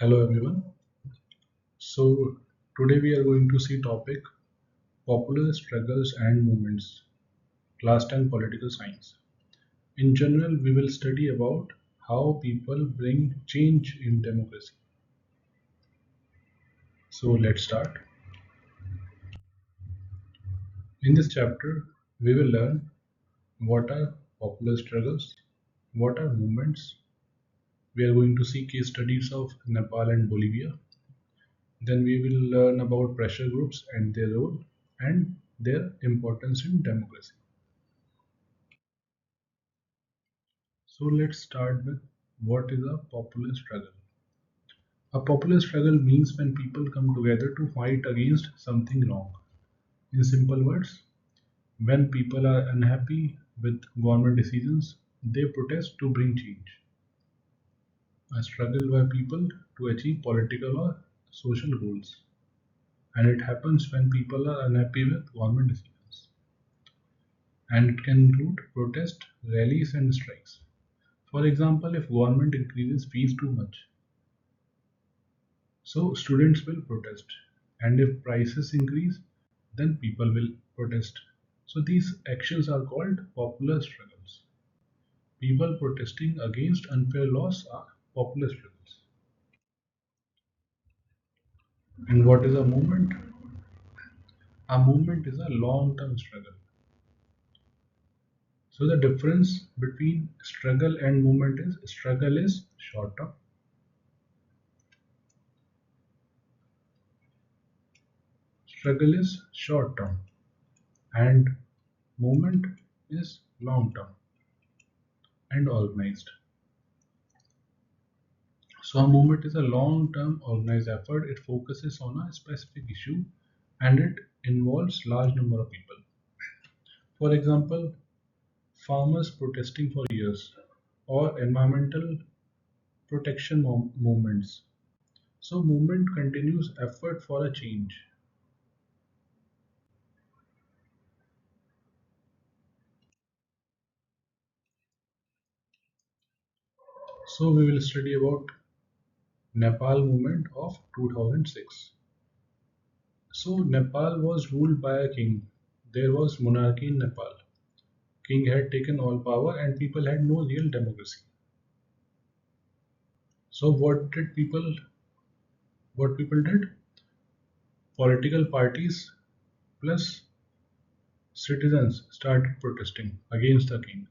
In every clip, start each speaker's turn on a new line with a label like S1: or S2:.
S1: Hello everyone. So today we are going to see topic popular struggles and movements, class 10 political science. In general, we will study about how people bring change in democracy. So let's start. In this chapter, we will learn what are popular struggles, what are movements. We are going to see case studies of Nepal and Bolivia. Then we will learn about pressure groups and their role and their importance in democracy. So let's start with what is a popular struggle. A popular struggle means when people come together to fight against something wrong. In simple words, when people are unhappy with government decisions, they protest to bring change. A struggle by people to achieve political or social goals. And it happens when people are unhappy with government decisions. And it can include protest, rallies, and strikes. For example, if government increases fees too much, so students will protest, and if prices increase, then people will protest. So these actions are called popular struggles. People protesting against unfair laws are popular struggles. And what is a movement? A movement is a long-term struggle. So the difference between struggle and movement is struggle is short-term, struggle is short-term, and movement is long-term and organized. So a movement is a long-term organized effort. It focuses on a specific issue and it involves large number of people. For example, farmers protesting for years or environmental protection movements. So movement continues effort for a change. So we will study about Nepal movement of 2006. So Nepal was ruled by a king. There was monarchy in Nepal. King had taken all power and people had no real democracy. So what people did? Political parties plus citizens started protesting against the king.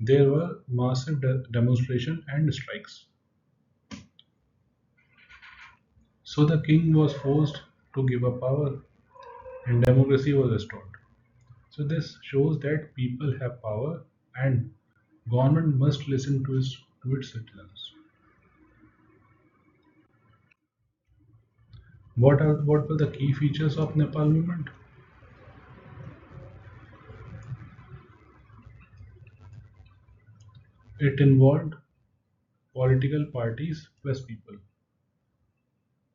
S1: There were massive demonstrations and strikes. So the king was forced to give up power and democracy was restored. So this shows that people have power and government must listen to its citizens. What were the key features of Nepal movement? It involved political parties plus people.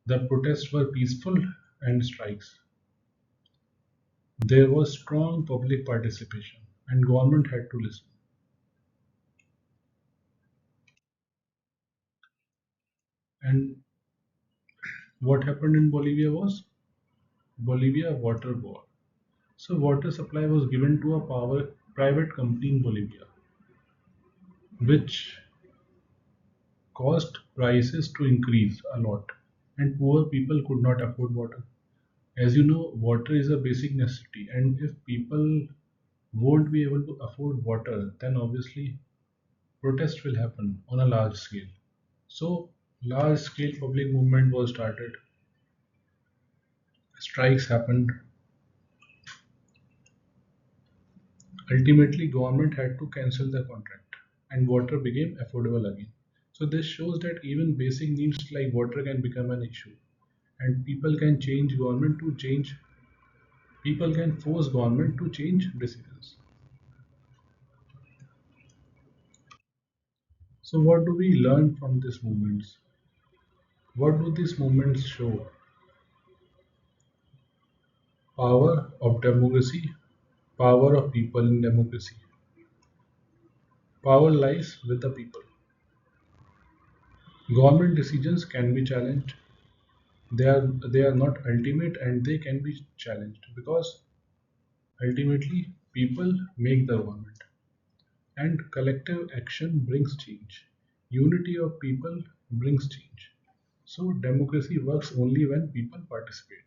S1: The protests were peaceful and strikes. There was strong public participation and government had to listen. And what happened in Bolivia was Bolivia Water War. So water supply was given to a private company in Bolivia, which caused prices to increase a lot and poor people could not afford water. As you know, water is a basic necessity and if people won't be able to afford water, then obviously protest will happen on a large scale. So large scale public movement was started, strikes happened. Ultimately, government had to cancel the contract and water became affordable again. So this shows that even basic needs like water can become an issue and people can force government to change decisions. So what do we learn from these movements? What do these movements show? Power of democracy, power of people in democracy. Power lies with the people. Government decisions can be challenged. They are not ultimate and they can be challenged because ultimately people make the government and collective action brings change. Unity of people brings change. So democracy works only when people participate.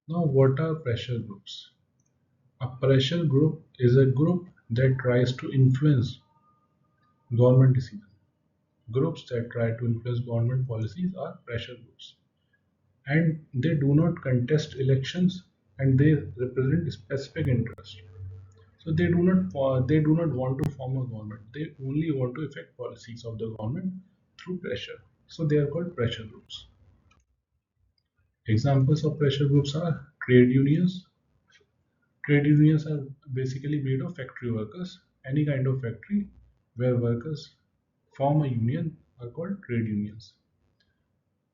S1: Now, what are pressure groups? A pressure group is a group that tries to influence government decisions. Groups that try to influence government policies are pressure groups. And they do not contest elections and they represent specific interests. So they do not want to form a government. They only want to affect policies of the government through pressure. So they are called pressure groups. Examples of pressure groups are trade unions. Trade unions are basically made of factory workers. Any kind of factory where workers form a union are called trade unions.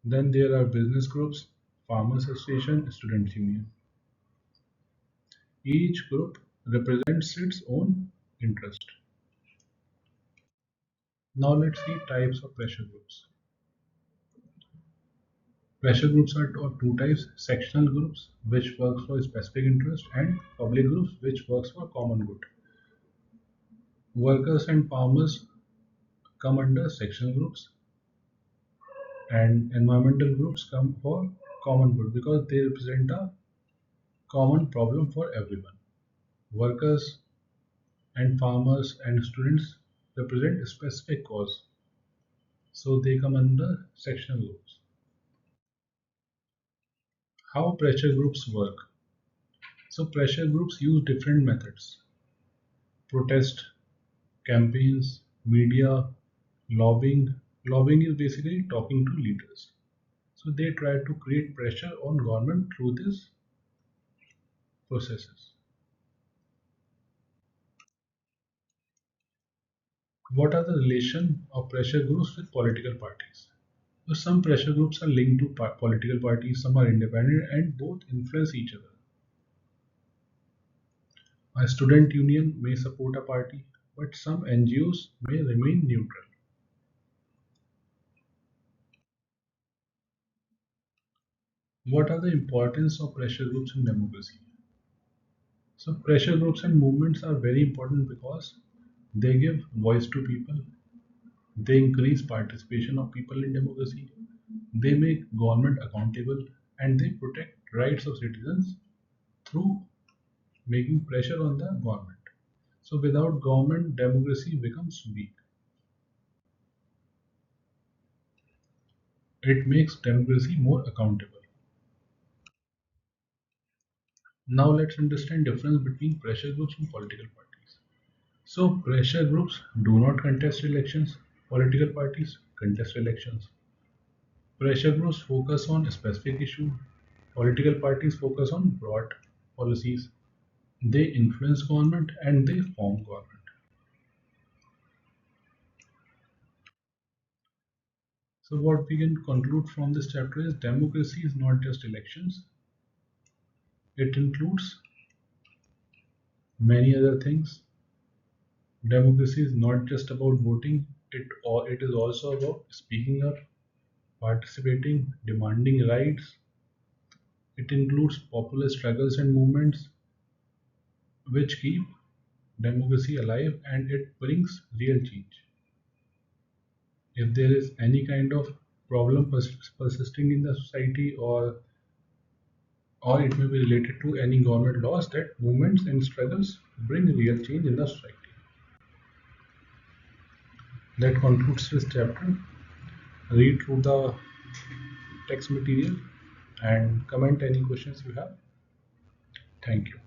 S1: Then there are business groups, farmers association, students union. Each group represents its own interest. Now let's see types of pressure groups. Pressure groups are of two types: sectional groups, which works for specific interest, and public groups, which works for common good. Workers and farmers come under sectional groups, and environmental groups come for common good because they represent a common problem for everyone. Workers and farmers and students represent a specific cause, so they come under sectional groups. How pressure groups work? So, pressure groups use different methods: protest, campaigns, media, lobbying. Lobbying is basically talking to leaders. So, they try to create pressure on government through these processes. What are the relation of pressure groups with political parties? So some pressure groups are linked to political parties, some are independent, and both influence each other. A student union may support a party, but some NGOs may remain neutral. What are the importance of pressure groups in democracy? So pressure groups and movements are very important because they give voice to people, they increase participation of people in democracy, they make government accountable, and they protect rights of citizens through making pressure on the government. So without government, democracy becomes weak. It makes democracy more accountable. Now let's understand difference between pressure groups and political parties. So pressure groups do not contest elections. Political parties contest elections. Pressure groups focus on a specific issue. Political parties focus on broad policies. They influence government and they form government. So what we can conclude from this chapter is democracy is not just elections. It includes many other things. Democracy is not just about voting, it is also about speaking up, participating, demanding rights. It includes popular struggles and movements which keep democracy alive and it brings real change. If there is any kind of problem persisting in the society or it may be related to any government laws, that movements and struggles bring real change in the society. That concludes this chapter. Read through the text material and comment any questions you have. Thank you.